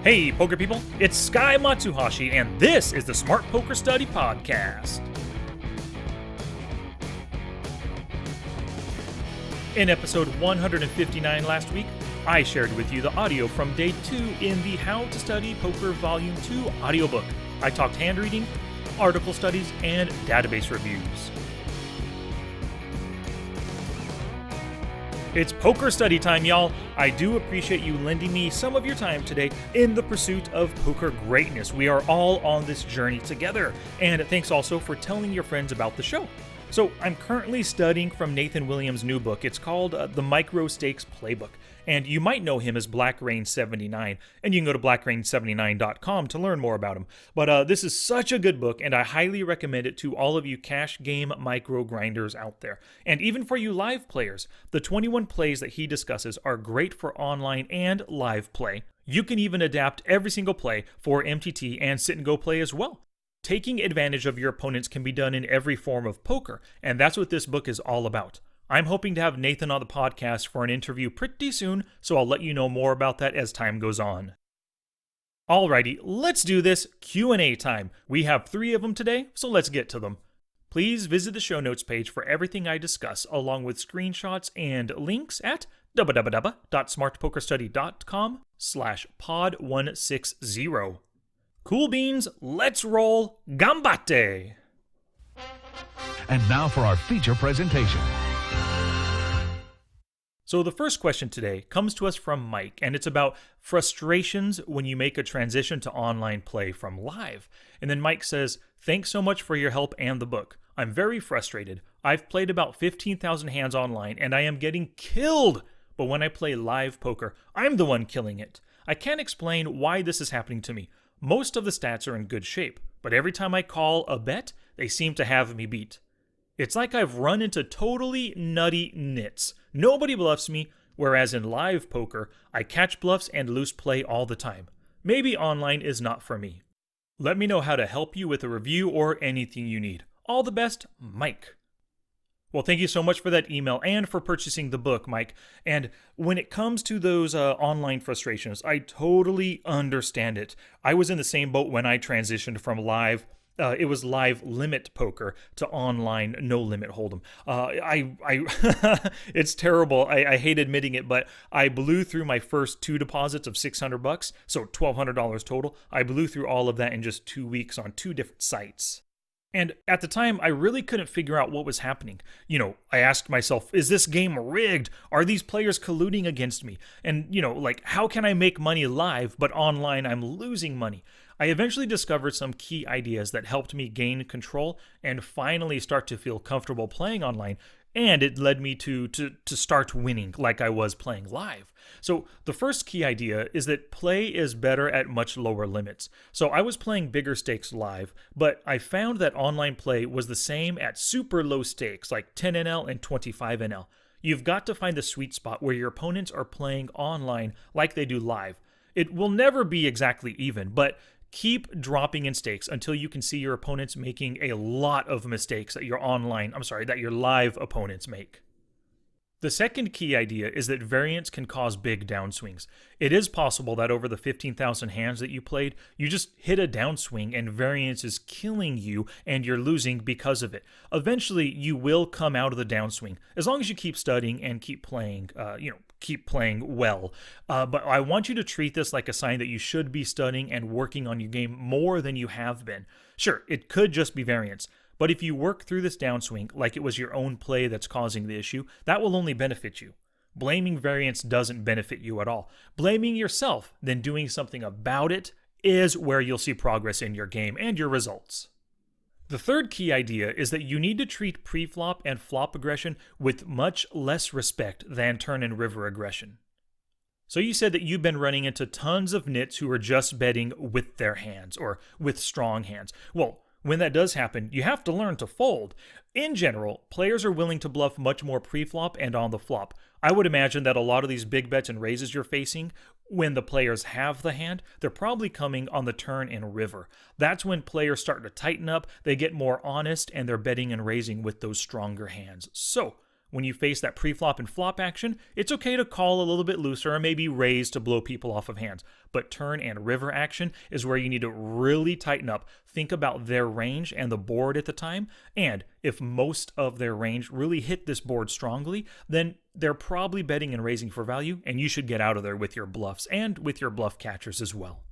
Hey, poker people, it's Sky Matsuhashi, and this is the Smart Poker Study Podcast. In episode 159 last week, I shared with you the audio from day 2 in the How to Study Poker Volume 2 audiobook. I talked hand reading, article studies, and database reviews. It's poker study time, y'all. I do appreciate you lending me some of your time today in the pursuit of poker greatness. We are all on this journey together. And thanks also for telling your friends about the show. So I'm currently studying from Nathan Williams' new book. It's called The Micro Stakes Playbook. And you might know him as BlackRain79, and you can go to blackrain79.com to learn more about him. But this is such a good book, and I highly recommend it to all of you cash game micro grinders out there. And even for you live players, the 21 plays that he discusses are great for online and live play. You can even adapt every single play for MTT and sit and go play as well. Taking advantage of your opponents can be done in every form of poker, and that's what this book is all about. I'm hoping to have Nathan on the podcast for an interview pretty soon, so I'll let you know more about that as time goes on. Alrighty, let's do this Q&A time. We have 3 of them today, so let's get to them. Please visit the show notes page for everything I discuss, along with screenshots and links at www.smartpokerstudy.com/pod160. Cool beans, let's roll Gambate! And now for our feature presentation. So the first question today comes to us from Mike, and it's about frustrations when you make a transition to online play from live. And then Mike says, "Thanks so much for your help and the book. I'm very frustrated. I've played about 15,000 hands online, and I am getting killed. But when I play live poker, I'm the one killing it. I can't explain why this is happening to me. Most of the stats are in good shape, but every time I call a bet, they seem to have me beat. It's like I've run into totally nutty nits. Nobody bluffs me, whereas in live poker, I catch bluffs and lose play all the time. Maybe online is not for me. Let me know how to help you with a review or anything you need. All the best, Mike." Well, thank you so much for that email and for purchasing the book, Mike. And when it comes to those online frustrations, I totally understand it. I was in the same boat when I transitioned from live. It was live limit poker to online no limit hold'em. It's terrible. I hate admitting it, but I blew through my first 2 deposits of $600, so $1,200 total. I blew through all of that in just 2 weeks on 2 different sites. And at the time, I really couldn't figure out what was happening. I asked myself, is this game rigged? Are these players colluding against me? And, how can I make money live, but online I'm losing money? I eventually discovered some key ideas that helped me gain control and finally start to feel comfortable playing online, and it led me to start winning like I was playing live. So the first key idea is that play is better at much lower limits. So I was playing bigger stakes live, but I found that online play was the same at super low stakes like 10 NL and 25 NL. You've got to find the sweet spot where your opponents are playing online like they do live. It will never be exactly even, but keep dropping in stakes until you can see your opponents making a lot of mistakes that your live opponents make. The second key idea is that variance can cause big downswings. It is possible that over the 15,000 hands that you played, you just hit a downswing and variance is killing you and you're losing because of it. Eventually, you will come out of the downswing as long as you keep studying and keep playing, keep playing well. But I want you to treat this like a sign that you should be studying and working on your game more than you have been. Sure, it could just be variance. But if you work through this downswing like it was your own play that's causing the issue, that will only benefit you. Blaming variance doesn't benefit you at all. Blaming yourself, then doing something about it, is where you'll see progress in your game and your results. The third key idea is that you need to treat pre-flop and flop aggression with much less respect than turn and river aggression. So you said that you've been running into tons of nits who are just betting with their hands or with strong hands. Well, when that does happen, you have to learn to fold. In general, players are willing to bluff much more pre-flop and on the flop. I would imagine that a lot of these big bets and raises you're facing, when the players have the hand, they're probably coming on the turn and river. That's when players start to tighten up, they get more honest, and they're betting and raising with those stronger hands. So, When you face that pre-flop and flop action, it's okay to call a little bit looser or maybe raise to blow people off of hands. But turn and river action is where you need to really tighten up. Think about their range and the board at the time. And if most of their range really hit this board strongly, then they're probably betting and raising for value, and you should get out of there with your bluffs and with your bluff catchers as well.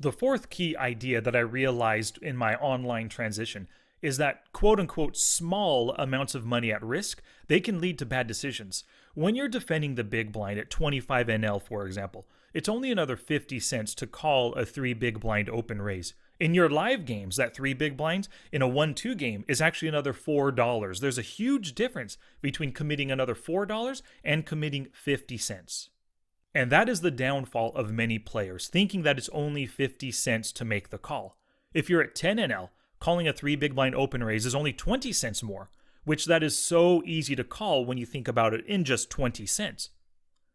The fourth key idea that I realized in my online transition is that quote-unquote small amounts of money at risk, they can lead to bad decisions. When you're defending the big blind at 25 NL, for example, it's only another 50 cents to call a 3 big blind open raise. In your live games, that 3 big blinds in a 1-2 game is actually another $4. There's a huge difference between committing another $4 and committing 50 cents. And that is the downfall of many players, thinking that it's only 50 cents to make the call. If you're at 10 NL, calling a 3 big blind open raise is only 20 cents more, which that is so easy to call when you think about it in just 20 cents.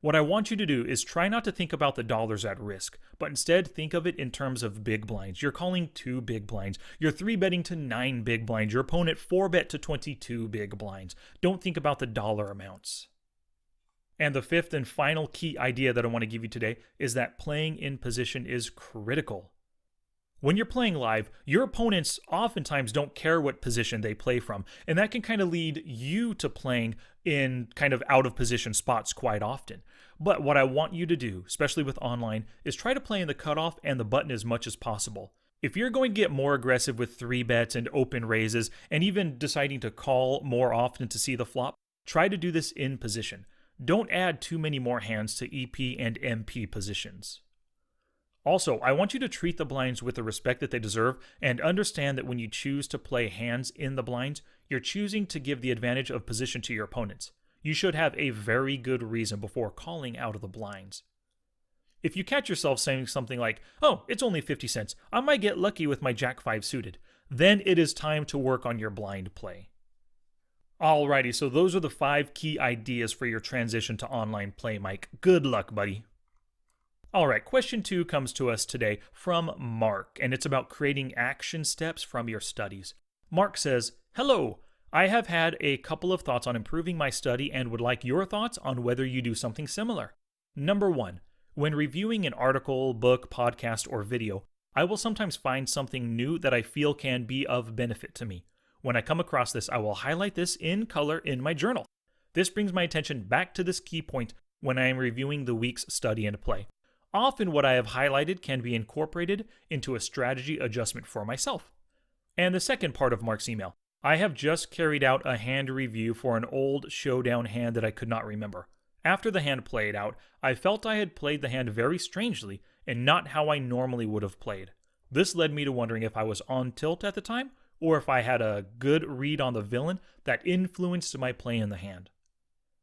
What I want you to do is try not to think about the dollars at risk, but instead think of it in terms of big blinds. You're calling 2 big blinds. You're 3-betting to 9 big blinds. Your opponent 4-bet to 22 big blinds. Don't think about the dollar amounts. And the fifth and final key idea that I want to give you today is that playing in position is critical. When you're playing live, your opponents oftentimes don't care what position they play from, and that can kind of lead you to playing in kind of out of position spots quite often. But what I want you to do, especially with online, is try to play in the cutoff and the button as much as possible. If you're going to get more aggressive with 3-bets and open raises, and even deciding to call more often to see the flop, try to do this in position. Don't add too many more hands to EP and MP positions. Also, I want you to treat the blinds with the respect that they deserve and understand that when you choose to play hands in the blinds, you're choosing to give the advantage of position to your opponents. You should have a very good reason before calling out of the blinds. If you catch yourself saying something like, "Oh, it's only 50 cents, I might get lucky with my Jack 5 suited," then it is time to work on your blind play. Alrighty, so those are the 5 key ideas for your transition to online play, Mike. Good luck, buddy. Alright, question 2 comes to us today from Mark, and it's about creating action steps from your studies. Mark says, "Hello, I have had a couple of thoughts on improving my study and would like your thoughts on whether you do something similar. Number 1, when reviewing an article, book, podcast, or video, I will sometimes find something new that I feel can be of benefit to me. When I come across this, I will highlight this in color in my journal. This brings my attention back to this key point when I am reviewing the week's study and play. Often what I have highlighted can be incorporated into a strategy adjustment for myself." And the second part of Mark's email, "I have just carried out a hand review for an old showdown hand that I could not remember. After the hand played out, I felt I had played the hand very strangely and not how I normally would have played. This led me to wondering if I was on tilt at the time or if I had a good read on the villain that influenced my play in the hand.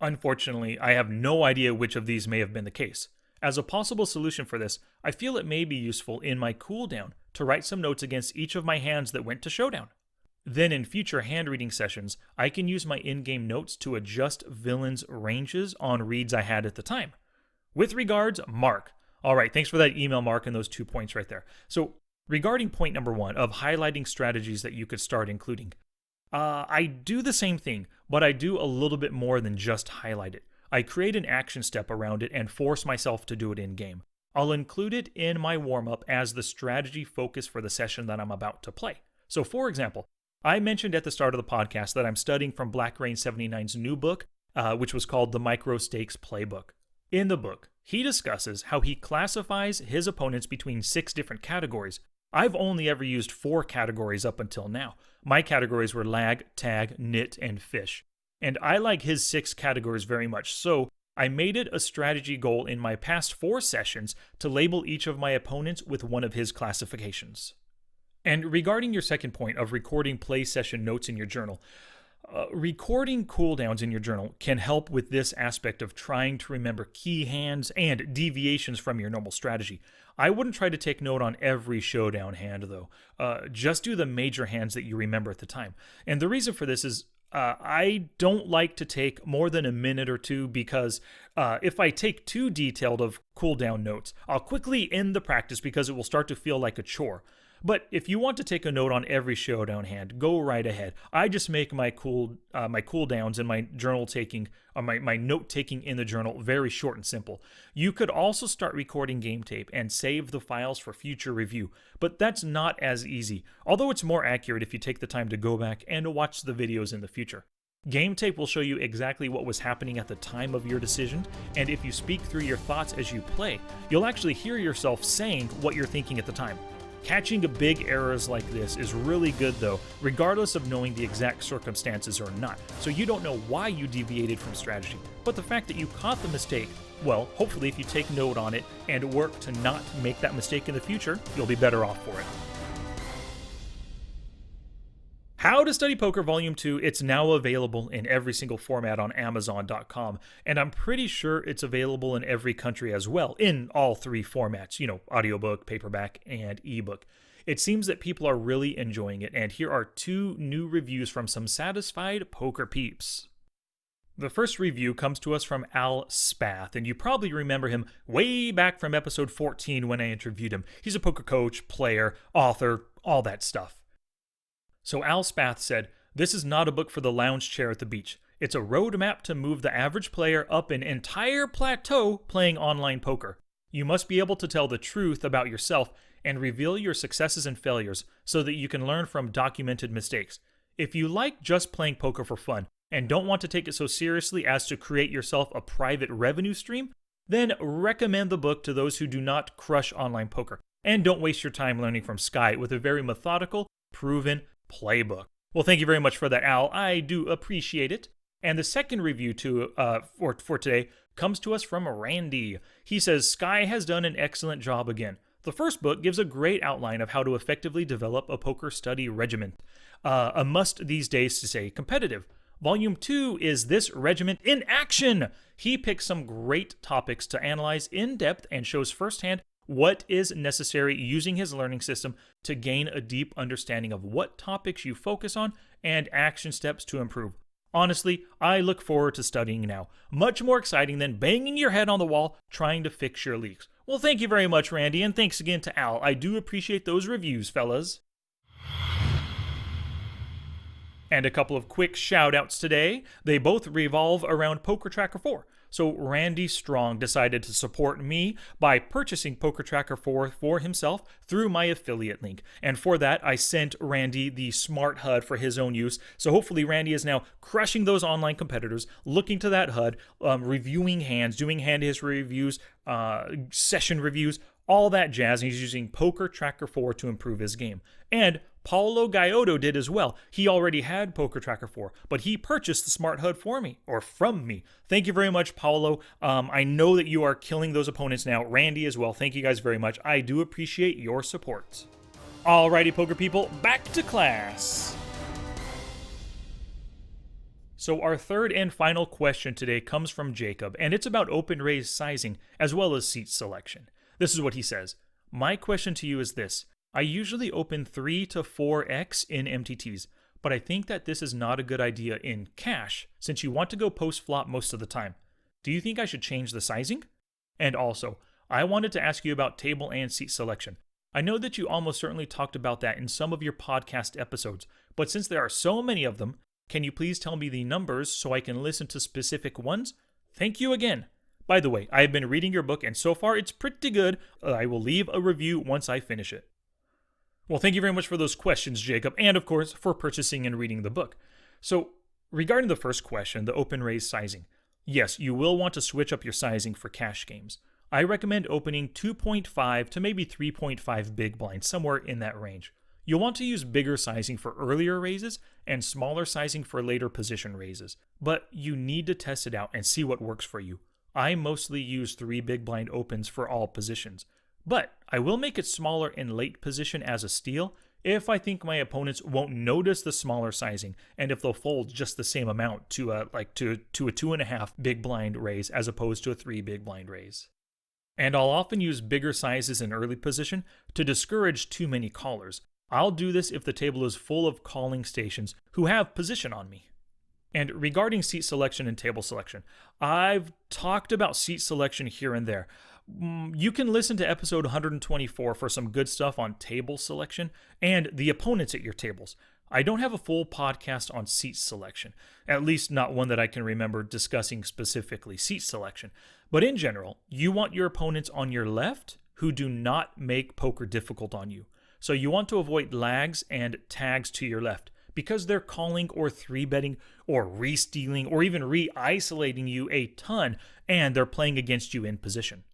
Unfortunately, I have no idea which of these may have been the case. As a possible solution for this, I feel it may be useful in my cooldown to write some notes against each of my hands that went to showdown. Then in future hand reading sessions, I can use my in-game notes to adjust villains' ranges on reads I had at the time. With regards, Mark." Alright, thanks for that email, Mark, and those 2 points right there. So, regarding point number 1 of highlighting strategies that you could start including, I do the same thing, but I do a little bit more than just highlight it. I create an action step around it and force myself to do it in-game. I'll include it in my warm-up as the strategy focus for the session that I'm about to play. So for example, I mentioned at the start of the podcast that I'm studying from Black Rain 79's new book, which was called The Micro Stakes Playbook. In the book, he discusses how he classifies his opponents between 6 different categories. I've only ever used 4 categories up until now. My categories were lag, tag, nit, and fish. And I like his 6 categories very much, so I made it a strategy goal in my past 4 sessions to label each of my opponents with one of his classifications. And regarding your second point of recording play session notes in your journal, recording cooldowns in your journal can help with this aspect of trying to remember key hands and deviations from your normal strategy. I wouldn't try to take note on every showdown hand, though. Just do the major hands that you remember at the time. And the reason for this is I don't like to take more than a minute or 2 because if I take too detailed of cooldown notes, I'll quickly end the practice because it will start to feel like a chore. But if you want to take a note on every showdown hand, go right ahead. I just make my cooldowns and my journal taking, or my note taking in the journal very short and simple. You could also start recording game tape and save the files for future review, but that's not as easy, although it's more accurate if you take the time to go back and watch the videos in the future. Game tape will show you exactly what was happening at the time of your decision, and if you speak through your thoughts as you play, you'll actually hear yourself saying what you're thinking at the time. Catching big errors like this is really good though, regardless of knowing the exact circumstances or not, so you don't know why you deviated from strategy. But the fact that you caught the mistake, well, hopefully if you take note on it and work to not make that mistake in the future, you'll be better off for it. How to Study Poker Volume 2, it's now available in every single format on Amazon.com, and I'm pretty sure it's available in every country as well, in all three formats, audiobook, paperback, and ebook. It seems that people are really enjoying it, and here are 2 new reviews from some satisfied poker peeps. The first review comes to us from Al Spath, and you probably remember him way back from episode 14 when I interviewed him. He's a poker coach, player, author, all that stuff. So Al Spath said, "This is not a book for the lounge chair at the beach. It's a roadmap to move the average player up an entire plateau playing online poker. You must be able to tell the truth about yourself and reveal your successes and failures so that you can learn from documented mistakes. If you like just playing poker for fun and don't want to take it so seriously as to create yourself a private revenue stream, then recommend the book to those who do not crush online poker. And don't waste your time learning from Sky with a very methodical, proven playbook." Well, thank you very much for that, Al. I do appreciate it. And the second review for today comes to us from Randy. He says, "Sky has done an excellent job again. The first book gives a great outline of how to effectively develop a poker study regimen. A must these days to stay competitive. Volume 2 is this regiment in action. He picks some great topics to analyze in depth and shows firsthand what is necessary using his learning system to gain a deep understanding of what topics you focus on and action steps to improve. Honestly, I look forward to studying now. Much more exciting than banging your head on the wall trying to fix your leaks." Well, thank you very much, Randy, and thanks again to Al. I do appreciate those reviews, fellas. And a couple of quick shout-outs today. They both revolve around Poker Tracker 4. So Randy Strong decided to support me by purchasing Poker Tracker 4 for himself through my affiliate link. And for that, I sent Randy the smart HUD for his own use. So hopefully Randy is now crushing those online competitors, looking to that HUD, reviewing hands, doing hand history reviews, session reviews, all that jazz. And he's using Poker Tracker 4 to improve his game. And Paolo Gaiotto did as well. He already had Poker Tracker 4, but he purchased the Smart HUD for me, or from me. Thank you very much, Paolo. I know that you are killing those opponents now. Randy as well. Thank you guys very much. I do appreciate your support. Alrighty, poker people, back to class. So our third and final question today comes from Jacob, and it's about open raise sizing as well as seat selection. This is what he says. "My question to you is this. I usually open 3 to 4x in MTTs, but I think that this is not a good idea in cash since you want to go post-flop most of the time. Do you think I should change the sizing? And also, I wanted to ask you about table and seat selection. I know that you almost certainly talked about that in some of your podcast episodes, but since there are so many of them, can you please tell me the numbers so I can listen to specific ones? Thank you again. By the way, I have been reading your book and so far it's pretty good. I will leave a review once I finish it." Well, thank you very much for those questions, Jacob, and of course, for purchasing and reading the book. So, regarding the first question, the open raise sizing, yes, you will want to switch up your sizing for cash games. I recommend opening 2.5 to maybe 3.5 big blinds, somewhere in that range. You'll want to use bigger sizing for earlier raises and smaller sizing for later position raises, but you need to test it out and see what works for you. I mostly use 3 big blind opens for all positions. But I will make it smaller in late position as a steal if I think my opponents won't notice the smaller sizing and if they'll fold just the same amount to a 2.5 big blind raise as opposed to a 3 big blind raise. And I'll often use bigger sizes in early position to discourage too many callers. I'll do this if the table is full of calling stations who have position on me. And regarding seat selection and table selection, I've talked about seat selection here and there. You can listen to episode 124 for some good stuff on table selection and the opponents at your tables. I don't have a full podcast on seat selection, at least not one that I can remember discussing specifically seat selection. But in general, you want your opponents on your left who do not make poker difficult on you. So you want to avoid lags and tags to your left, because they're calling or 3-betting or re-stealing or even re-isolating you a ton, and they're playing against you in position.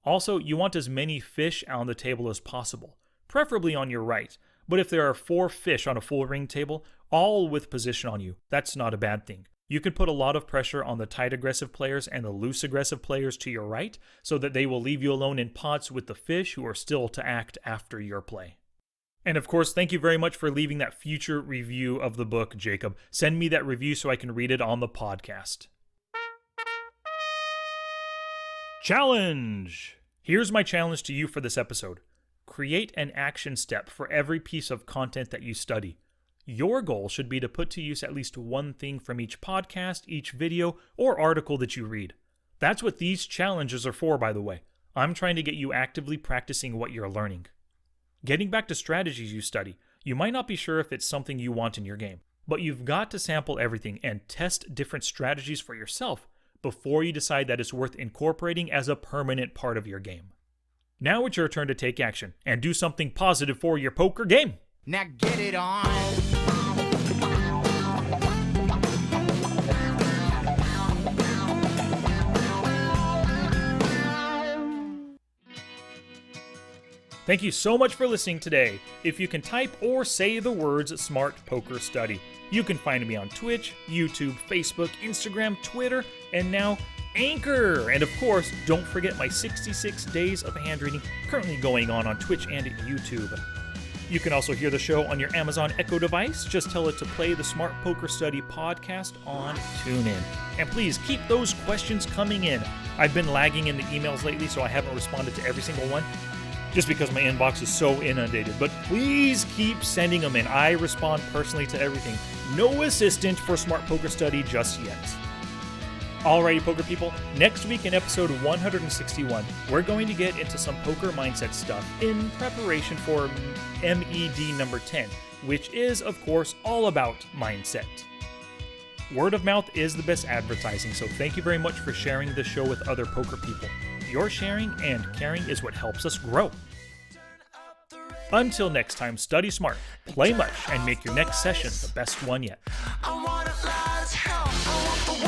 Also, you want as many fish on the table as possible, preferably on your right, but if there are 4 fish on a full ring table, all with position on you, that's not a bad thing. You can put a lot of pressure on the tight aggressive players and the loose aggressive players to your right, so that they will leave you alone in pots with the fish who are still to act after your play. And of course, thank you very much for leaving that future review of the book, Jacob. Send me that review so I can read it on the podcast. Challenge! Here's my challenge to you for this episode. Create an action step for every piece of content that you study. Your goal should be to put to use at least one thing from each podcast, each video, or article that you read. That's what these challenges are for, by the way. I'm trying to get you actively practicing what you're learning. Getting back to strategies you study, you might not be sure if it's something you want in your game, but you've got to sample everything and test different strategies for yourself before you decide that it's worth incorporating as a permanent part of your game. Now it's your turn to take action and do something positive for your poker game. Now get it on. Thank you so much for listening today. If you can type or say the words Smart Poker Study, you can find me on Twitch, YouTube, Facebook, Instagram, Twitter, and now Anchor. And of course, don't forget my 66 days of hand reading currently going on Twitch and YouTube. You can also hear the show on your Amazon Echo device. Just tell it to play the Smart Poker Study podcast on TuneIn. And please keep those questions coming in. I've been lagging in the emails lately, so I haven't responded to every single one, just because my inbox is so inundated. But please keep sending them in. I respond personally to everything. No assistant for Smart Poker Study just yet. Alrighty, poker people, next week in episode 161, we're going to get into some poker mindset stuff in preparation for MED number 10, which is, of course, all about mindset. Word of mouth is the best advertising, so thank you very much for sharing this show with other poker people. Your sharing and caring is what helps us grow. Until next time, study smart, play much, and make your next session the best one yet. I want it loud as hell. I want the